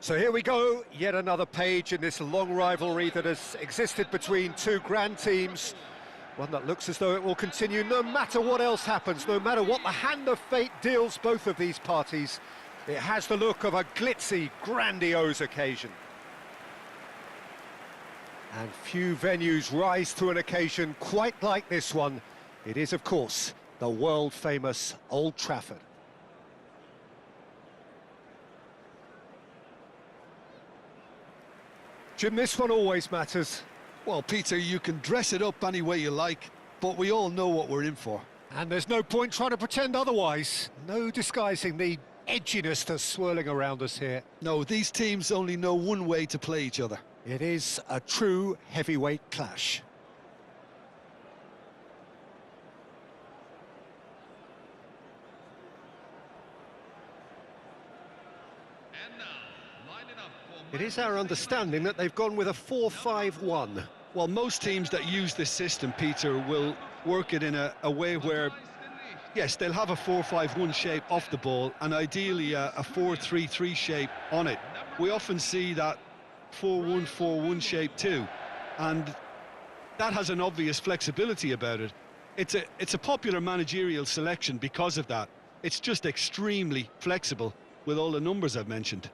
So here we go, yet another page in this long rivalry that has existed between two grand teams. One that looks as though it will continue no matter what else happens, no matter what the hand of fate deals both of these parties. It has the look of a glitzy, grandiose occasion. And few venues rise to an occasion quite like this one. It is, of course, the world-famous Old Trafford. Jim, this one always matters. Well, Peter, you can dress it up any way you like, but we all know what we're in for. And there's no point trying to pretend otherwise. No disguising the edginess that's swirling around us here. No, these teams only know one way to play each other. It is a true heavyweight clash. It is our understanding that they've gone with a 4-5-1. Well, most teams that use this system, Peter, will work it in a way where, yes, they'll have a 4-5-1 shape off the ball and ideally a 4-3-3 shape on it. We often see that 4-1-4-1 shape too, and that has an obvious flexibility about it. It's a popular managerial selection because of that. It's just extremely flexible with all the numbers I've mentioned.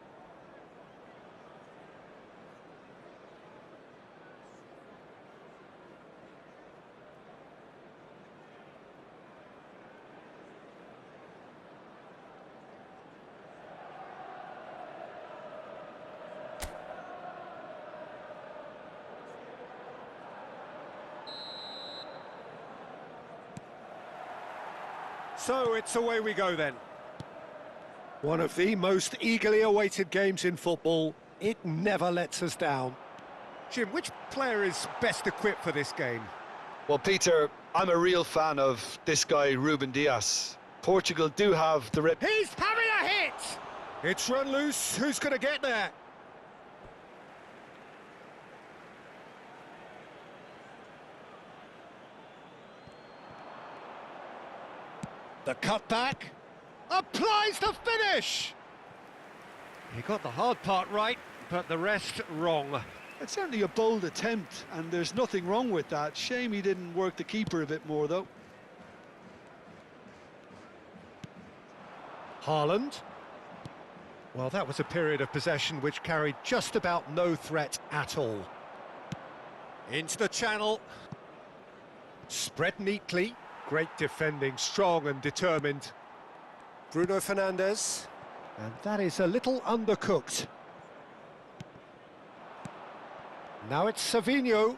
So it's away we go then. One of the most eagerly awaited games in football. It never lets us down. Jim, which player is best equipped for this game? Well, Peter, I'm a real fan of this guy, Ruben Dias. Portugal do have the rep. He's having a hit! It's run loose. Who's going to get there? The cutback, applies the finish! He got the hard part right, but the rest wrong. It's certainly a bold attempt, and there's nothing wrong with that. Shame he didn't work the keeper a bit more, though. Haaland. Well, that was a period of possession which carried just about no threat at all. Into the channel. Spread neatly. Great defending, strong and determined. Bruno Fernandes. And that is a little undercooked. Now it's Savinho.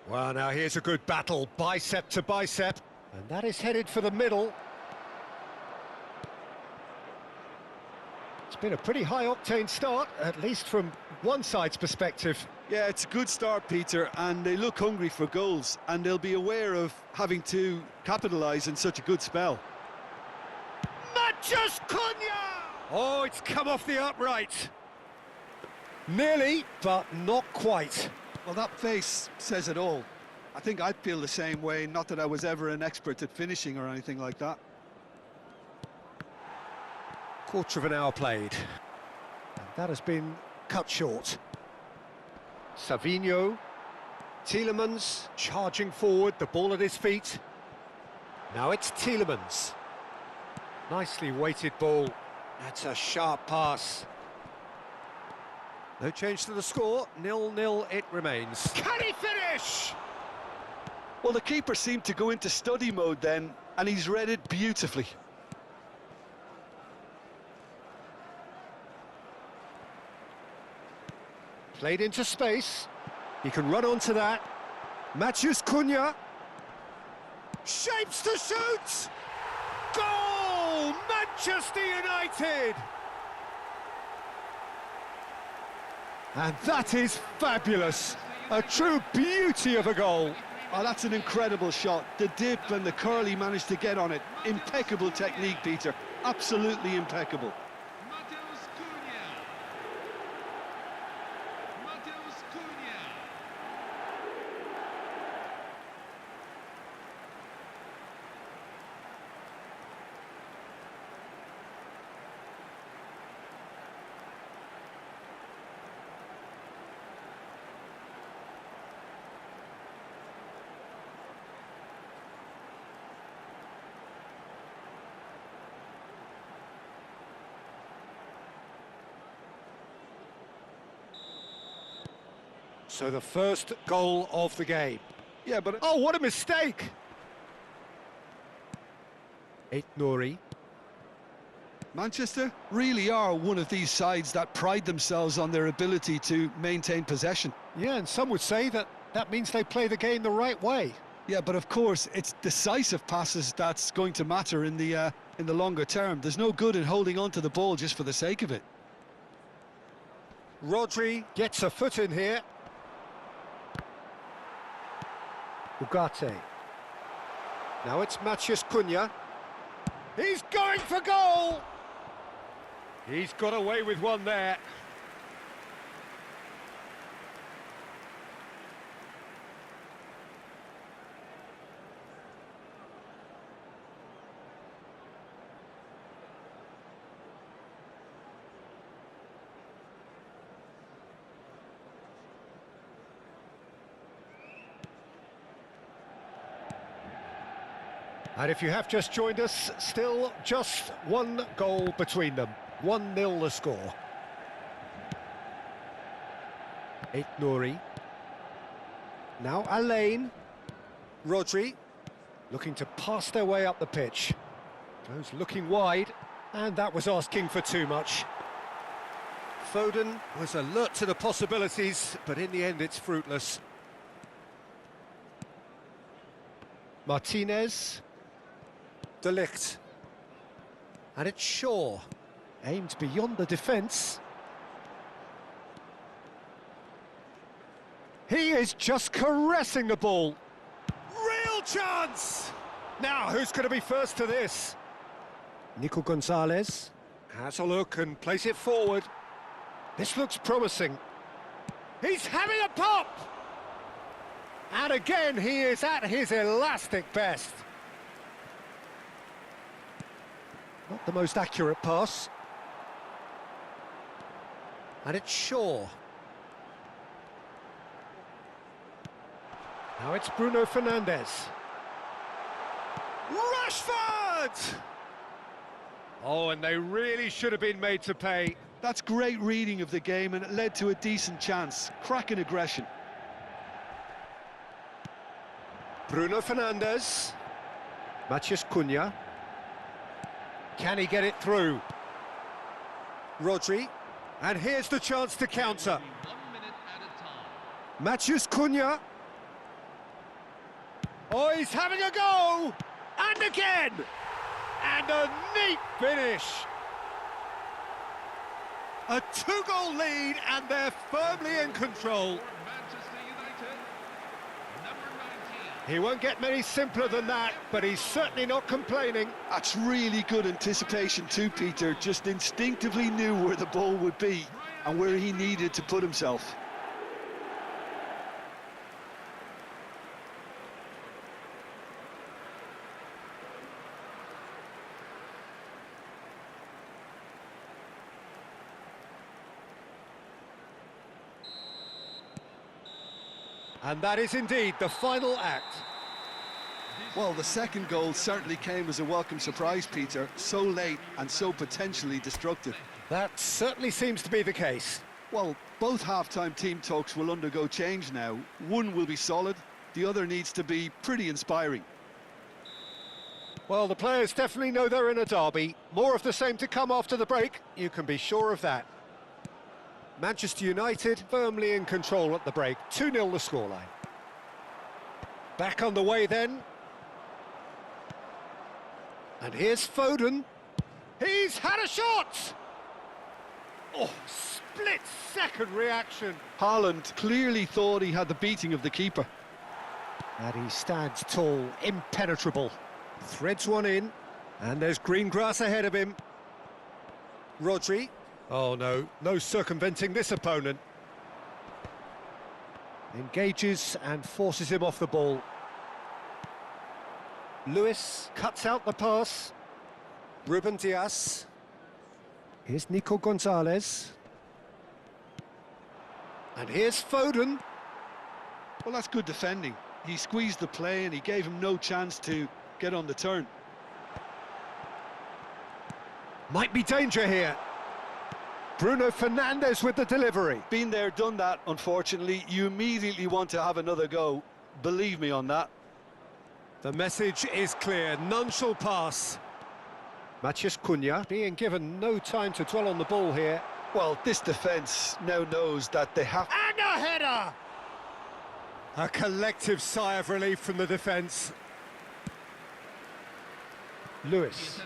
Well, now here's a good battle, bicep to bicep. And that is headed for the middle. It's been a pretty high-octane start, at least from one side's perspective. Yeah, it's a good start, Peter, and they look hungry for goals, and they'll be aware of having to capitalise in such a good spell. Manchaster! Oh, it's come off the upright. Nearly, but not quite. Well, that face says it all. I think I'd feel the same way, not that I was ever an expert at finishing or anything like that. Quarter of an hour played. And that has been cut short. Savinho. Tielemans charging forward, the ball at his feet. Now it's Tielemans. Nicely weighted ball. That's a sharp pass. No change to the score, 0-0 it remains. Can he finish? Well, the keeper seemed to go into study mode then, and he's read it beautifully. Played into space. He can run onto that. Matheus Cunha. Shapes to shoot! Goal! Manchester United! And that is fabulous. A true beauty of a goal. Oh, that's an incredible shot. The dip and the curl he managed to get on it. Impeccable technique, Peter. Absolutely impeccable. So the first goal of the game. Yeah, but... Oh, what a mistake! Nouri. Manchester really are one of these sides that pride themselves on their ability to maintain possession. Yeah, and some would say that means they play the game the right way. Yeah, but of course, it's decisive passes that's going to matter in the longer term. There's no good in holding on to the ball just for the sake of it. Rodri gets a foot in here. Ugarte. Now it's Matheus Cunha. He's going for goal! He's got away with one there. And if you have just joined us, still just one goal between them. 1-0 the score. Nouri. Now Alain. Rodri. Looking to pass their way up the pitch. Goes looking wide, and that was asking for too much. Foden was alert to the possibilities, but in the end it's fruitless. Martinez. De Ligt. And it's Shaw. Aimed beyond the defence. He is just caressing the ball. Real chance! Now, who's going to be first to this? Nico Gonzalez has a look and plays it forward. This looks promising. He's having a pop! And again, he is at his elastic best. Not the most accurate pass. And it's Shaw. Now it's Bruno Fernandes. Rashford! Oh, and they really should have been made to pay. That's great reading of the game, and it led to a decent chance. Cracking aggression. Bruno Fernandes. Matheus Cunha. Can he get it through? Rodri. And here's the chance to counter. Matheus Cunha. Oh, he's having a go! And again! And a neat finish! A two-goal lead, and they're firmly in control. He won't get many simpler than that, but he's certainly not complaining. That's really good anticipation too, Peter. Just instinctively knew where the ball would be and where he needed to put himself. And that is indeed the final act. Well, the second goal certainly came as a welcome surprise, Peter. So late and so potentially destructive. That certainly seems to be the case. Well, both half-time team talks will undergo change now. One will be solid, the other needs to be pretty inspiring. Well, the players definitely know they're in a derby. More of the same to come after the break, you can be sure of that. Manchester United firmly in control at the break. 2-0 the scoreline. Back on the way then. And here's Foden. He's had a shot! Oh, split-second reaction. Haaland clearly thought he had the beating of the keeper. And he stands tall, impenetrable. Threads one in, and there's green grass ahead of him. Rodri. Oh no, no circumventing this opponent. Engages and forces him off the ball. Lewis cuts out the pass. Ruben Dias. Here's Nico Gonzalez. And here's Foden. Well, that's good defending. He squeezed the play and he gave him no chance to get on the turn. Might be danger here. Bruno Fernandes with the delivery. Been there, done that, unfortunately. You immediately want to have another go. Believe me on that. The message is clear, none shall pass. Manchaster Cunha being given no time to dwell on the ball here. Well, this defence now knows that they have... And a header! A collective sigh of relief from the defence. Lewis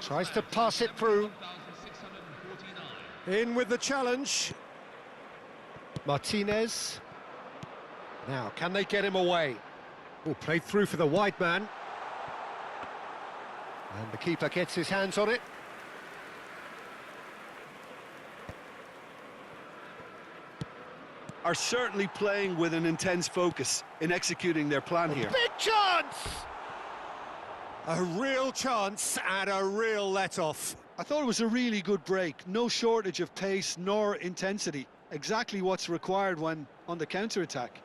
tries to pass it through. In with the challenge. Martinez. Now, can they get him away? Oh, played through for the wide man. And the keeper gets his hands on it. Are certainly playing with an intense focus in executing their plan here. Big chance! A real chance and a real let-off. I thought it was a really good break. No shortage of pace nor intensity. Exactly what's required when on the counter-attack.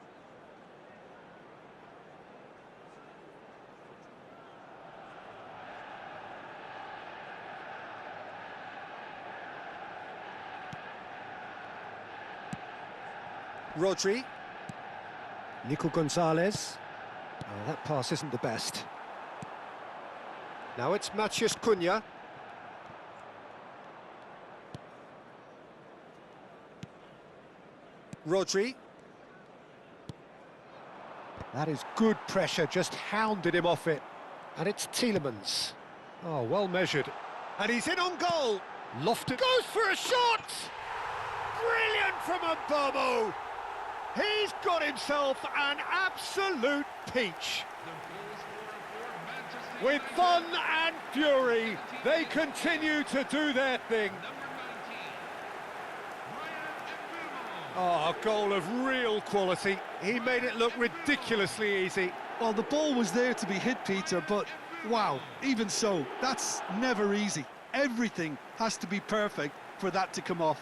Rodri. Nico Gonzalez. Oh, that pass isn't the best. Now it's Manchaster Cunha. Rodri. That is good pressure, just hounded him off it. And it's Tielemans. Oh, well measured. And he's in on goal. Lofted. Goes for a shot! Brilliant from Mbeumo. He's got himself an absolute peach. With fun and fury, they continue to do their thing. Oh, a goal of real quality. He made it look ridiculously easy. Well, the ball was there to be hit, Peter, but wow, even so, that's never easy. Everything has to be perfect for that to come off.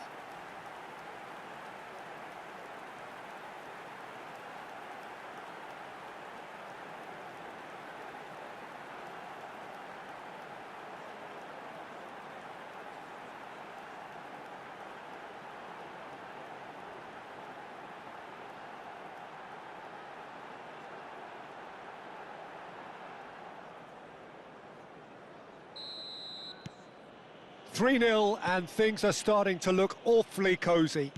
"3-0 and things are starting to look awfully cosy.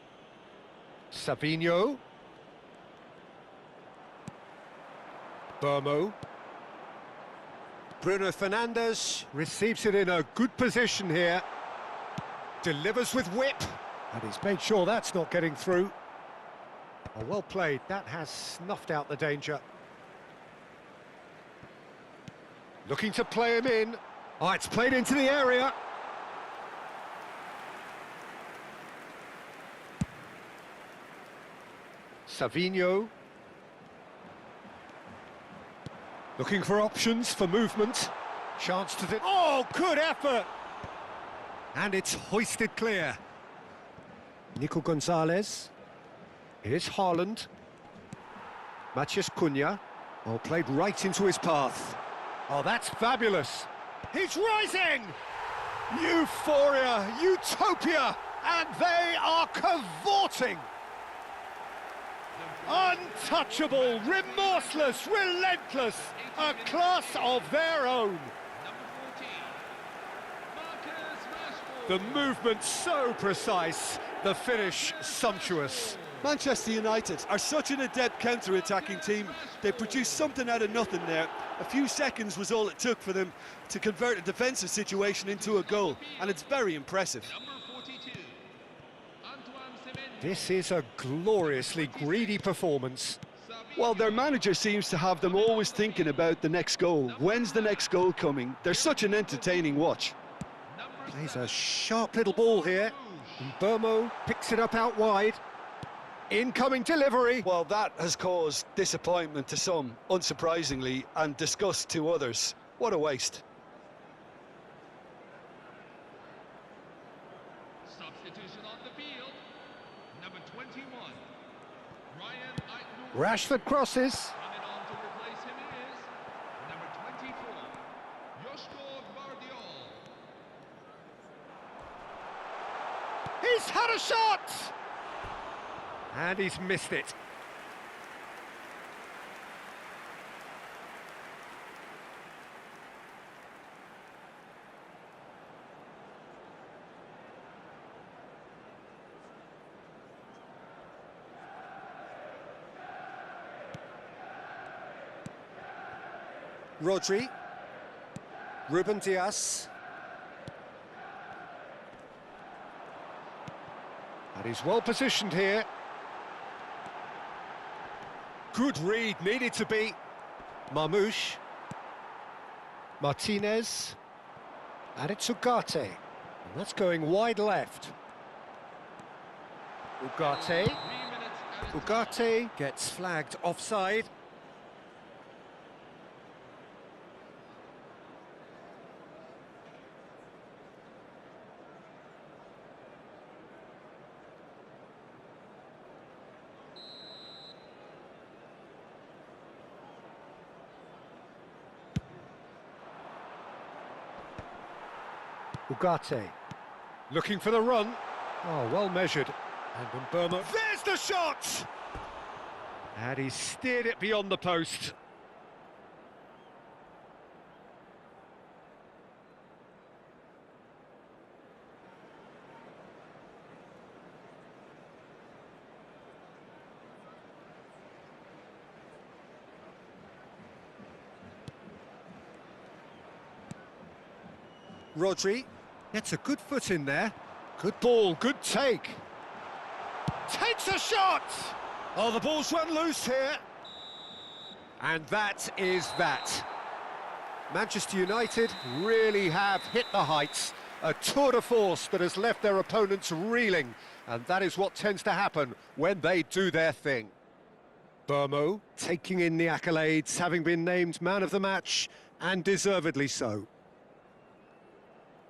Savinho. Burmo. Bruno Fernandes receives it in a good position here. Delivers with whip. And he's made sure that's not getting through. Oh, well played. That has snuffed out the danger. Looking to play him in. Oh, it's played into the area. Savinho. Looking for options for movement. Chance to... Oh, good effort! And it's hoisted clear. Nico Gonzalez. Here's Haaland. Manchaster Cunha. Oh, played right into his path. Oh, that's fabulous. He's rising! Euphoria, utopia, and they are cavorting. Untouchable, remorseless, relentless, a class of their own. The movement so precise, the finish sumptuous. Manchester United are such an adept counter-attacking team. They produced something out of nothing there. A few seconds was all it took for them to convert a defensive situation into a goal, and it's very impressive. This is a gloriously greedy performance. Well, their manager seems to have them always thinking about the next goal. When's the next goal coming? They're such an entertaining watch. Plays a sharp little ball here. And Burmo picks it up out wide. Incoming delivery. Well, that has caused disappointment to some, unsurprisingly, and disgust to others. What a waste. Substitution on the field. Number 21. Rashford crosses. Coming on to replace him is number 24. Joshua Guardiol. He's had a shot! And he's missed it. Rodri. Ruben Dias. And he's well positioned here. Good read, needed to be. Marmouche. Martinez. And it's Ugarte. And that's going wide left. Ugarte. Ugarte gets flagged offside. Ugarte, looking for the run. Oh, well measured. And Burma, there's the shot! And he steered it beyond the post. Rodri gets a good foot in there. Good ball, good take. Takes a shot! Oh, the ball's run loose here. And that is that. Manchester United really have hit the heights. A tour de force that has left their opponents reeling. And that is what tends to happen when they do their thing. Burmo taking in the accolades, having been named man of the match, and deservedly so.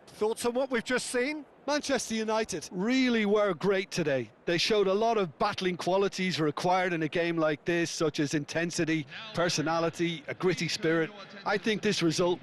Thoughts on what we've just seen? Manchester United really were great today. They showed a lot of battling qualities required in a game like this, such as intensity, personality, a gritty spirit. I think this result